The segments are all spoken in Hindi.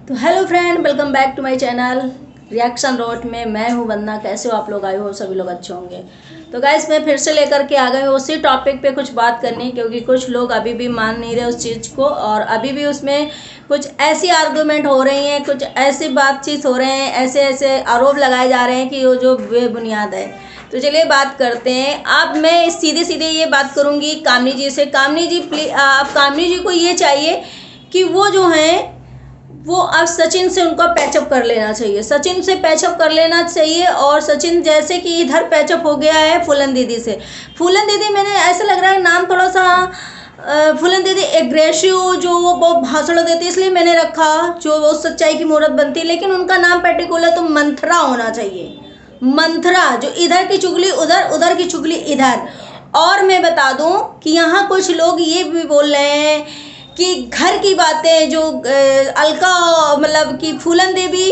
तो hello friend, welcome back to my channel reaction रोट में। मैं हूँ वंदना। कैसे हो आप लोग? आए हो सभी लोग अच्छे होंगे। तो गाइस, मैं फिर से लेकर के आ गई हूँ उसी टॉपिक पे कुछ बात करनी, क्योंकि कुछ लोग अभी भी मान नहीं रहे उस चीज़ को, और अभी भी उसमें कुछ ऐसी आर्गूमेंट हो रही हैं, कुछ ऐसी बातचीत हो रहे हैं, ऐसे ऐसे आरोप लगाए जा रहे हैं कि वो जो बेबुनियाद है। तो चलिए बात करते हैं। अब मैं सीधे सीधे ये बात करूँगी कामनी जी से। कामनी जी प्लीज, आप कामनी जी को ये चाहिए कि वो जो हैं वो अब सचिन से उनको पैचअप कर लेना चाहिए, सचिन से पैचअप कर लेना चाहिए। और सचिन जैसे कि इधर पैचअप हो गया है फूलन दीदी से। फूलन दीदी, मैंने ऐसा लग रहा है नाम थोड़ा सा फूलन दीदी एग्रेसिव, जो वो बहुत भाषण देती, इसलिए मैंने रखा, जो वो सच्चाई की मूर्त बनती। लेकिन उनका नाम पर्टिकुलर तो मंथरा होना चाहिए। मंथरा, जो इधर की चुगली उधर, उधर की चुगली इधर। और मैं बता दूं कि यहाँ कुछ लोग ये भी बोल रहे हैं कि घर की बातें जो अलका, मतलब कि फूलन देवी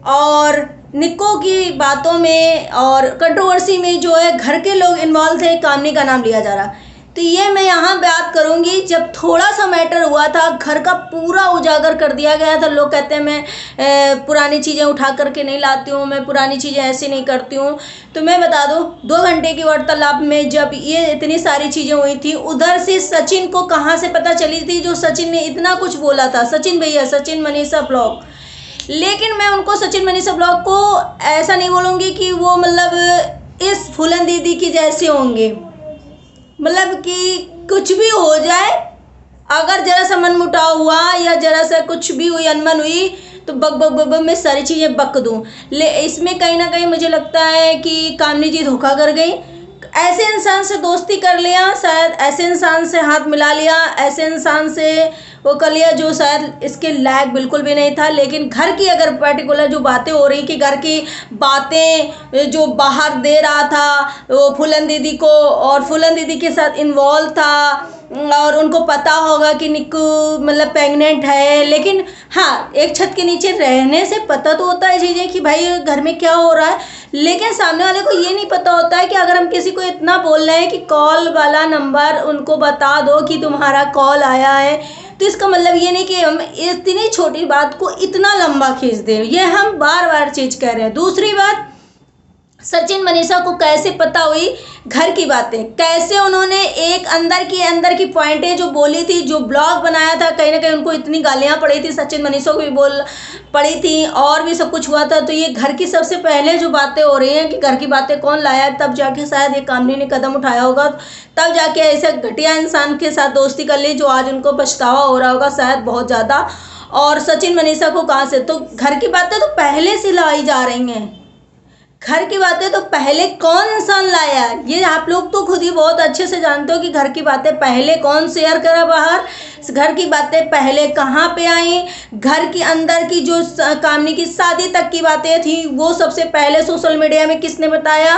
और निक्को की बातों में और कंट्रोवर्सी में जो है घर के लोग इन्वॉल्व थे, कामनी का नाम लिया जा रहा। तो ये मैं यहाँ बात करूँगी। जब थोड़ा सा मैटर हुआ था, घर का पूरा उजागर कर दिया गया था। लोग कहते हैं मैं पुरानी चीज़ें उठा करके नहीं लाती हूँ, मैं पुरानी चीज़ें ऐसे नहीं करती हूँ। तो मैं बता दूँ, 2 घंटे की वार्तालाप में जब ये इतनी सारी चीज़ें हुई थी, उधर से सचिन को कहाँ से पता चली थी, जो सचिन ने इतना कुछ बोला था, सचिन भैया, सचिन मनीषा ब्लॉग। लेकिन मैं उनको, सचिन मनीषा ब्लॉग को ऐसा नहीं बोलूँगी कि वो मतलब इस फूलन दीदी की जैसे होंगे, मतलब कि कुछ भी हो जाए, अगर जरा सा मन मुटाव हुआ या जरा सा कुछ भी हुई, अनबन हुई, तो बक बक बक बक मैं सारी चीज़ें बक दूँ। इसमें कहीं ना कहीं मुझे लगता है कि कामनी जी धोखा कर गई। ऐसे इंसान से दोस्ती कर लिया, शायद ऐसे इंसान से हाथ मिला लिया, ऐसे इंसान से वो कर लिया जो शायद इसके लायक बिल्कुल भी नहीं था। लेकिन घर की अगर पर्टिकुलर जो बातें हो रही, कि घर की बातें जो बाहर दे रहा था वो फूलन दीदी को, और फूलन दीदी के साथ इन्वॉल्व था, और उनको पता होगा कि निक्कू मतलब प्रेग्नेंट है। लेकिन हाँ, एक छत के नीचे रहने से पता तो होता है चीज़ें कि भाई घर में क्या हो रहा है। लेकिन सामने वाले को ये नहीं पता होता है कि अगर हम किसी को इतना बोल रहे हैं कि कॉल वाला नंबर उनको बता दो कि तुम्हारा कॉल आया है, तो इसका मतलब ये नहीं कि हम इतनी छोटी बात को इतना लंबा खींच दें। ये हम बार बार चीज़ कह रहे हैं। दूसरी बात, सचिन मनीषा को कैसे पता हुई घर की बातें, कैसे उन्होंने एक अंदर की पॉइंटें जो बोली थी, जो ब्लॉग बनाया था, कहीं ना कहीं उनको इतनी गालियां पड़ी थी, सचिन मनीषा को भी बोल पड़ी थी, और भी सब कुछ हुआ था। तो ये घर की सबसे पहले जो बातें हो रही हैं कि घर की बातें कौन लाया, तब जाके शायद ये कामनी ने कदम उठाया होगा, तब जाके ऐसे घटिया इंसान के साथ दोस्ती कर ली, जो आज उनको पछतावा हो रहा होगा शायद बहुत ज़्यादा। और सचिन मनीषा को कहाँ से, तो घर की बातें तो पहले से लाई जा रही हैं। घर की बातें तो पहले कौन इंसान लाया, ये आप लोग तो खुद ही बहुत अच्छे से जानते हो कि घर की बातें पहले कौन शेयर करा बाहर, घर की बातें पहले कहाँ पे आई। घर के अंदर की जो कामनी की शादी तक की बातें थी, वो सबसे पहले सोशल मीडिया में किसने बताया।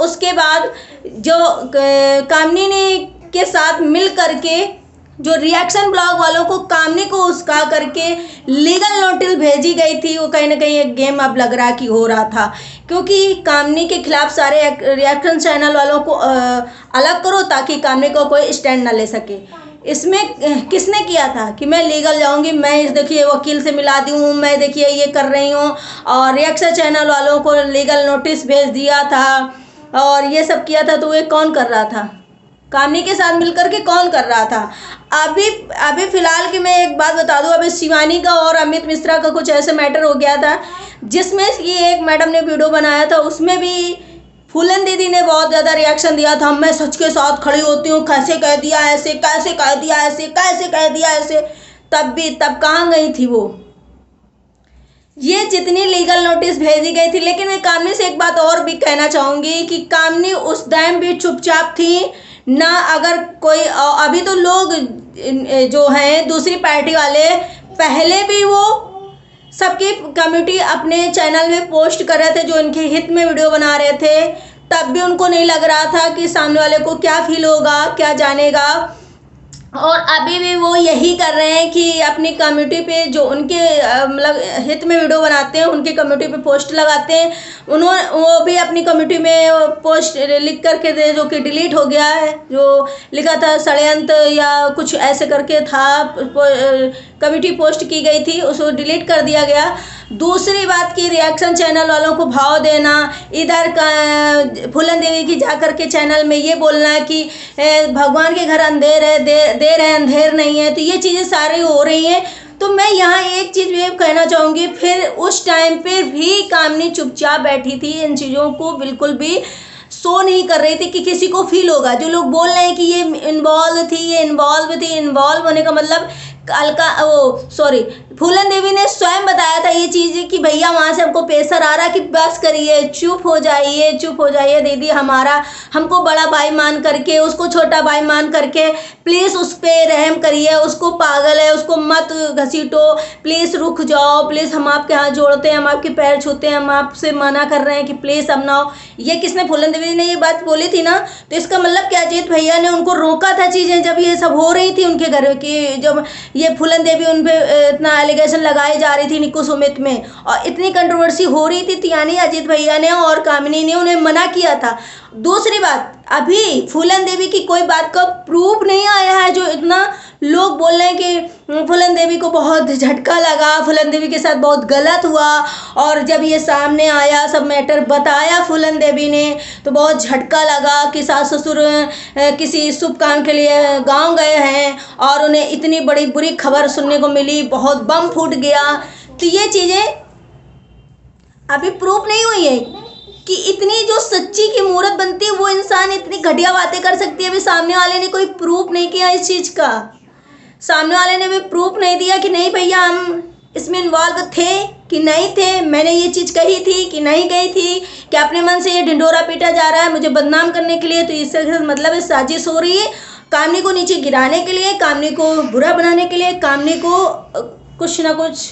उसके बाद जो कामनी ने के साथ मिल करके जो रिएक्शन ब्लॉग वालों को कामनी को उसका करके लीगल नोटिस भेजी गई थी, वो कहीं ना कहीं एक गेम अब लग रहा कि हो रहा था, क्योंकि कामनी के खिलाफ सारे रिएक्शन चैनल वालों को अलग करो, ताकि कामनी को कोई स्टैंड ना ले सके। इसमें किसने किया था कि मैं लीगल जाऊंगी, मैं देखिए वकील से मिला दी हूँ, मैं देखिए ये कर रही हूँ, और रिएक्शन चैनल वालों को लीगल नोटिस भेज दिया था और ये सब किया था। तो ये कौन कर रहा था? कामनी के साथ मिलकर के कौन कर रहा था? अभी फिलहाल की मैं एक बात बता दूं, अभी शिवानी का और अमित मिश्रा का कुछ ऐसे मैटर हो गया था, जिसमें ये एक मैडम ने वीडियो बनाया था, उसमें भी फूलन दीदी ने बहुत ज़्यादा रिएक्शन दिया था। मैं सच के साथ खड़ी होती हूँ, कैसे कह दिया ऐसे, कैसे कह दिया ऐसे, कैसे कह दिया ऐसे। तब कहाँ गई थी वो? ये जितनी लीगल नोटिस भेजी गई थी। लेकिन मैं कामनी से एक बात और भी कहना चाहूँगी कि कामनी उस टाइम भी चुपचाप थी ना। अगर कोई अभी तो लोग जो हैं दूसरी पार्टी वाले, पहले भी वो सबकी कम्युनिटी अपने चैनल में पोस्ट कर रहे थे, जो इनके हित में वीडियो बना रहे थे, तब भी उनको नहीं लग रहा था कि सामने वाले को क्या फील होगा, क्या जानेगा। और अभी भी वो यही कर रहे हैं कि अपनी कम्युनिटी पे जो उनके मतलब हित में वीडियो बनाते हैं, उनकी कम्युनिटी पे पोस्ट लगाते हैं। वो भी अपनी कम्युनिटी में पोस्ट लिख करके दे, जो कि डिलीट हो गया है, जो लिखा था षड्यंत्र या कुछ ऐसे करके था, कम्युनिटी पोस्ट की गई थी, उसको डिलीट कर दिया गया। दूसरी बात की रिएक्शन चैनल वालों को भाव देना, इधर का फूलन देवी की जाकर के चैनल में ये बोलना कि भगवान के घर अंधेर है, देर है अंधेर नहीं है, तो ये चीज़ें सारी हो रही हैं। तो मैं यहाँ एक चीज़ भी कहना चाहूँगी, फिर उस टाइम पे भी कामनी चुपचाप बैठी थी, इन चीज़ों को बिल्कुल भी शो नहीं कर रही थी कि किसी को फील होगा। जो लोग बोल रहे हैं कि ये इन्वॉल्व थी, ये इन्वॉल्व थी, इन्वॉल्व होने का मतलब फूलन देवी ने स्वयं बताया था ये चीज़ कि भैया वहाँ से हमको प्रेशर आ रहा है कि बस करिए, चुप हो जाइए दीदी, हमको बड़ा भाई मान करके, उसको छोटा भाई मान करके प्लीज़ उस पर रहम करिए, उसको पागल है, उसको मत घसीटो, प्लीज़ रुक जाओ, प्लीज़ हम आपके हाथ जोड़ते हैं, हम आपके पैर छूते हैं, हम आपसे मना कर रहे हैं कि प्लीज़ अब ना हो। ये किसने, फूलन देवी ने ये बात बोली थी ना, तो इसका मतलब क्या, अजीत भैया ने उनको रोका था चीज़ें जब ये सब हो रही थी उनके घर की, जब ये फूलन देवी उन पे इतना एलिगेशन लगाई जा रही थी निक्कू सुमित में, और इतनी कंट्रोवर्सी हो रही थी, यानी अजीत भैया ने और कामिनी ने उन्हें मना किया था। दूसरी बात, अभी फूलन देवी की कोई बात का प्रूफ नहीं आया है, जो इतना लोग बोल रहे हैं कि फूलन देवी को बहुत झटका लगा, फूलन देवी के साथ बहुत गलत हुआ, और जब ये सामने आया, सब मैटर बताया फूलन देवी ने, तो बहुत झटका लगा कि सास ससुर किसी शुभ काम के लिए गांव गए हैं और उन्हें इतनी बड़ी बुरी खबर सुनने को मिली, बहुत बम फूट गया। तो ये चीज़ें अभी प्रूफ नहीं हुई है कि इतनी जो सच्ची की मूर्त बनती है वो इंसान इतनी घटिया बातें कर सकती है। अभी सामने वाले ने कोई प्रूफ नहीं किया इस चीज़ का, सामने वाले ने भी प्रूफ नहीं दिया कि नहीं भैया हम इसमें इन्वॉल्व थे कि नहीं थे, मैंने ये चीज़ कही थी कि नहीं कही थी, कि अपने मन से ये ढिंडोरा पीटा जा रहा है मुझे बदनाम करने के लिए। तो इससे मतलब साजिश हो रही है कामनी को नीचे गिराने के लिए, कामनी को बुरा बनाने के लिए, कामनी को कुछ ना कुछ,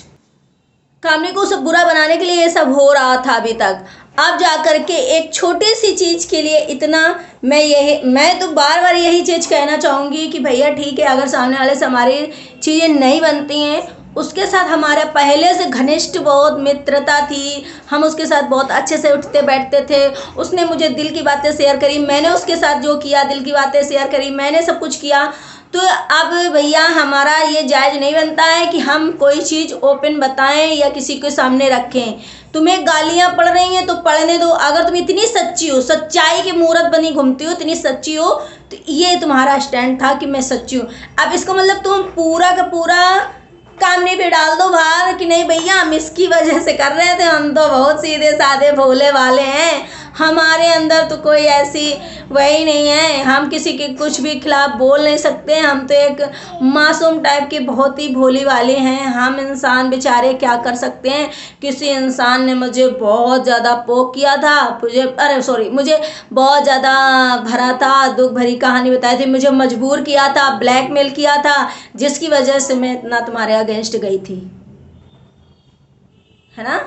कामनी को सब बुरा बनाने के लिए ये सब हो रहा था अभी तक। अब जा कर के एक छोटी सी चीज़ के लिए इतना, मैं तो बार बार यही चीज़ कहना चाहूँगी कि भैया ठीक है, अगर सामने वाले से हमारी चीज़ें नहीं बनती हैं, उसके साथ हमारा पहले से घनिष्ठ बहुत मित्रता थी, हम उसके साथ बहुत अच्छे से उठते बैठते थे, उसने मुझे दिल की बातें शेयर करी, मैंने उसके साथ जो किया दिल की बातें शेयर करी, मैंने सब कुछ किया। तो अब भैया हमारा ये जायज़ नहीं बनता है कि हम कोई चीज़ ओपन बताएं या किसी के सामने रखें। तुम्हें गालियाँ पड़ रही हैं तो पढ़ने दो, अगर तुम इतनी सच्ची हो, सच्चाई की मूरत बनी घूमती हो, इतनी सच्ची हो, तो ये तुम्हारा स्टैंड था कि मैं सच्ची हूँ। अब इसका मतलब तुम पूरा का पूरा कामनी पे डाल दो बाहर कि नहीं भैया हम इसकी वजह से कर रहे थे, हम तो बहुत सीधे साधे भोले वाले हैं, हमारे अंदर तो कोई ऐसी वही नहीं है, हम किसी के कुछ भी खिलाफ बोल नहीं सकते, हम तो एक मासूम टाइप की बहुत ही भोली वाले हैं, हम इंसान बेचारे क्या कर सकते हैं। किसी इंसान ने मुझे बहुत ज़्यादा पोक किया था, मुझे बहुत ज़्यादा भरा था, दुख भरी कहानी बताई थी, मुझे मजबूर किया था, ब्लैकमेल किया था, जिसकी वजह से मैं इतना तुम्हारे अगेंस्ट गई थी, है ना।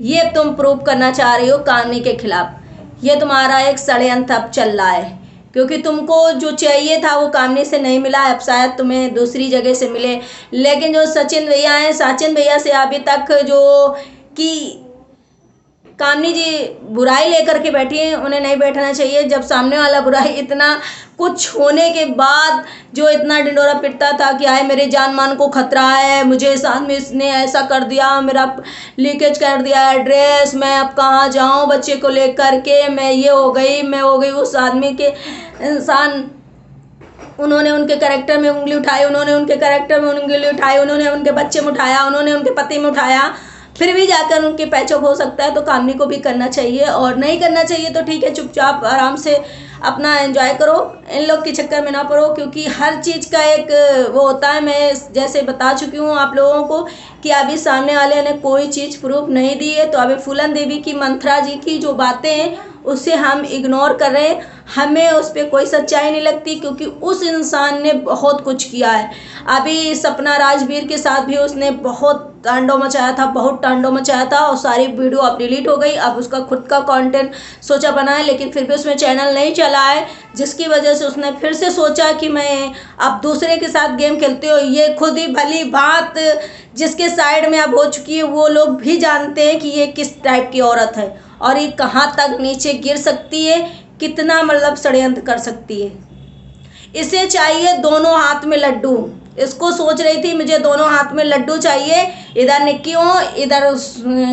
ये तुम प्रूव करना चाह रही हो कामनी के खिलाफ, ये तुम्हारा एक षड्यंत्र अब चल रहा है, क्योंकि तुमको जो चाहिए था वो कामनी से नहीं मिला, अब शायद तुम्हें दूसरी जगह से मिले। लेकिन जो सचिन भैया हैं, सचिन भैया से अभी तक जो कि कामनी जी बुराई लेकर के बैठी हैं, उन्हें नहीं बैठना चाहिए। जब सामने वाला बुराई इतना कुछ होने के बाद जो इतना ढिंडोरा पिटता था कि आए मेरे जान मान को खतरा है, मुझे इस आदमी इसने ऐसा कर दिया, मेरा लीकेज कर दिया एड्रेस, मैं अब कहाँ जाऊँ बच्चे को लेकर के, मैं हो गई उस आदमी के इंसान। उन्होंने उनके कैरेक्टर में उंगली उठाई, उन्होंने उनके बच्चे में उठाया, उन्होंने उनके पति में उठाया, फिर भी जाकर उनके पैचअप हो सकता है। तो कामनी को भी करना चाहिए, और नहीं करना चाहिए तो ठीक है, चुपचाप आराम से अपना एंजॉय करो, इन लोग के चक्कर में ना पड़ो, क्योंकि हर चीज़ का एक वो होता है। मैं जैसे बता चुकी हूँ आप लोगों को कि अभी सामने वाले ने कोई चीज़ प्रूफ नहीं दी है, तो अभी फूलन देवी की, मंथरा जी की जो बातें हैं उसे हम इग्नोर कर रहे हैं। हमें उस पर कोई सच्चाई नहीं लगती, क्योंकि उस इंसान ने बहुत कुछ किया है। अभी सपना राजवीर के साथ भी उसने बहुत तांडव मचाया था, बहुत तांडव मचाया था, और सारी वीडियो अब डिलीट हो गई। अब उसका खुद का कंटेंट सोचा बना है, लेकिन फिर भी उसमें चैनल नहीं चला है, जिसकी वजह से उसने फिर से सोचा कि मैं अब दूसरे के साथ गेम खेलती हूँ। ये खुद ही भली बात जिसके साइड में अब हो चुकी है, वो लोग भी जानते हैं कि ये किस टाइप की औरत है और ये कहाँ तक नीचे गिर सकती है, कितना मतलब षड्यंत्र कर सकती है। इसे चाहिए दोनों हाथ में लड्डू। इसको सोच रही थी मुझे दोनों हाथ में लड्डू चाहिए, इधर निक्की हो इधर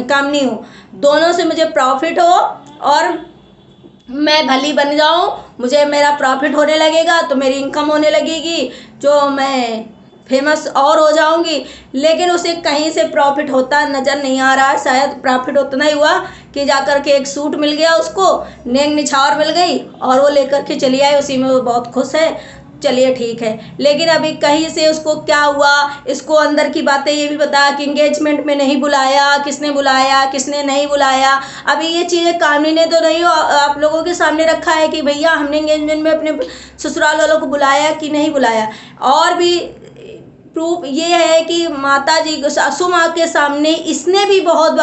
कामनी हो, दोनों से मुझे प्रॉफिट हो और मैं भली बन जाऊं, मुझे मेरा प्रॉफिट होने लगेगा तो मेरी इनकम होने लगेगी, जो मैं फेमस और हो जाऊंगी। लेकिन उसे कहीं से प्रॉफिट होता नज़र नहीं आ रहा है। शायद प्रॉफिट उतना ही हुआ कि जाकर के एक सूट मिल गया उसको, नेंग निछावर मिल गई और वो लेकर के चली आई, उसी में वो बहुत खुश है। चलिए ठीक है, लेकिन अभी कहीं से उसको क्या हुआ, इसको अंदर की बातें ये भी बता कि एंगेजमेंट में नहीं बुलाया, किसने बुलाया किसने नहीं बुलाया। अभी ये चीज़ें कामनी ने तो नहीं आप लोगों के सामने रखा है कि भैया हमने एंगेजमेंट में अपने ससुराल वालों को बुलाया कि नहीं बुलाया। और भी प्रूफ ये है कि माता जी सासू माँ के सामने इसने भी बहुत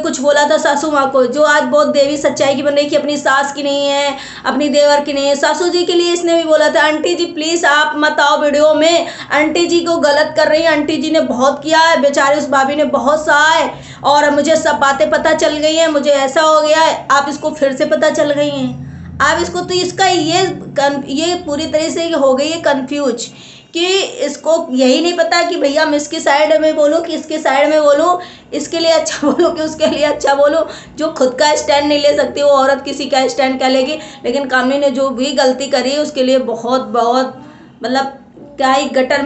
कुछ बोला था सासू माँ को, जो आज बहुत देवी सच्चाई की बन रही कि अपनी सास की नहीं है, अपनी देवर की नहीं है। सासू जी के लिए इसने भी बोला था, आंटी जी प्लीज़ आप मत आओ वीडियो में, आंटी जी को गलत कर रही है, आंटी जी ने बहुत किया है, बेचारे उस भाभी ने बहुत सहा है और मुझे सब बातें पता चल गई हैं, मुझे ऐसा हो गया है। आप इसको फिर से पता चल गई हैं, आप इसको तो इसका ये पूरी तरह से हो गई है कन्फ्यूज कि इसको यही नहीं पता कि भैया मैं इसकी साइड में बोलूँ कि इसके साइड में बोलूँ, इसके लिए अच्छा बोलूँ कि उसके लिए अच्छा बोलूँ। जो खुद का स्टैंड नहीं ले सकती वो औरत किसी का स्टैंड क्या लेगी। लेकिन कामनी ने जो भी गलती करी उसके लिए बहुत मतलब क्या ही गटर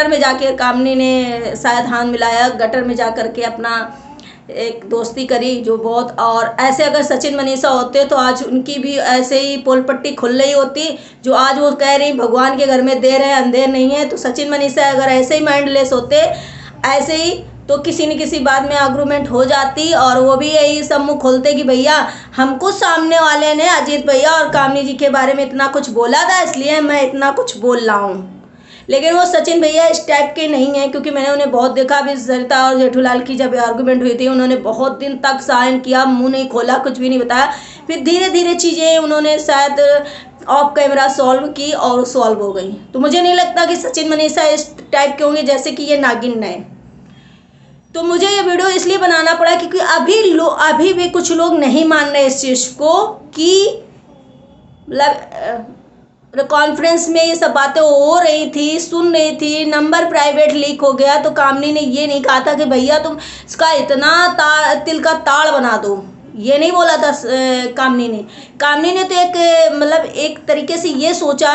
में जाके कामनी ने शायद हाथ मिलाया, गटर में जा कर के अपना एक दोस्ती करी जो बहुत। और ऐसे अगर सचिन मनीषा होते तो आज उनकी भी ऐसे ही पोल पट्टी खुल रही होती, जो आज वो कह रही भगवान के घर में देर है अंधेर नहीं है। तो सचिन मनीषा अगर ऐसे ही माइंडलेस होते ऐसे ही, तो किसी न किसी बात में आर्गूमेंट हो जाती और वो भी यही सब मुँह खोलते कि भैया हमको सामने वाले ने अजीत भैया और कामनी जी के बारे में इतना कुछ बोला था इसलिए मैं इतना कुछ बोल रहा हूँ। लेकिन वो सचिन भैया इस टाइप के नहीं हैं, क्योंकि मैंने उन्हें बहुत देखा। अभी सरिता और जेठूलाल की जब आर्गूमेंट हुई थी उन्होंने बहुत दिन तक सहन किया, मुंह नहीं खोला, कुछ भी नहीं बताया। फिर धीरे धीरे चीज़ें उन्होंने शायद ऑफ कैमरा सॉल्व की और सॉल्व हो गई। तो मुझे नहीं लगता कि सचिन मनीषा इस टाइप के होंगे जैसे कि ये नागिन है। तो मुझे ये वीडियो इसलिए बनाना पड़ा क्योंकि अभी भी कुछ लोग नहीं मान रहे इस चीज़ को कि मतलब कॉन्फ्रेंस में ये सब बातें हो रही थी, सुन रही थी, नंबर प्राइवेट लीक हो गया। तो कामनी ने ये नहीं कहा था कि भैया तुम इसका इतना तिल का ताड़ बना दो, ये नहीं बोला था कामनी ने तो मतलब एक तरीके से ये सोचा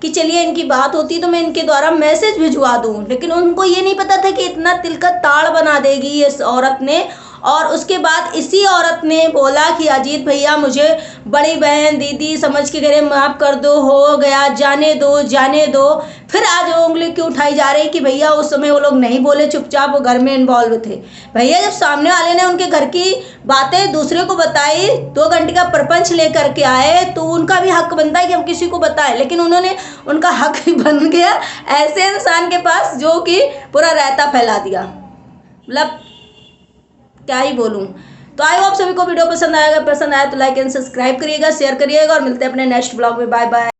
कि चलिए इनकी बात होती तो मैं इनके द्वारा मैसेज भिजवा दूं। लेकिन उनको ये नहीं पता था कि इतना तिल का ताड़ बना देगी इस औरत ने। और उसके बाद इसी औरत ने बोला कि अजीत भैया मुझे बड़ी बहन दीदी समझ के करे माफ़ कर दो, हो गया, जाने दो। फिर आज उंगली क्यों उठाई जा रही कि भैया उस समय वो लोग नहीं बोले, चुपचाप वो घर में इन्वॉल्व थे। भैया जब सामने वाले ने उनके घर की बातें दूसरे को बताई, 2 घंटे का प्रपंच लेकर के आए, तो उनका भी हक बनता है कि हम किसी को बताएं। लेकिन उन्होंने उनका हक ही बन गया ऐसे इंसान के पास जो कि पूरा रायता फैला दिया। मतलब क्या ही बोलूं। तो आई होप सभी को वीडियो पसंद आया तो लाइक एंड सब्सक्राइब करिएगा, शेयर करिएगा और मिलते हैं अपने नेक्स्ट ब्लॉग में। Bye bye.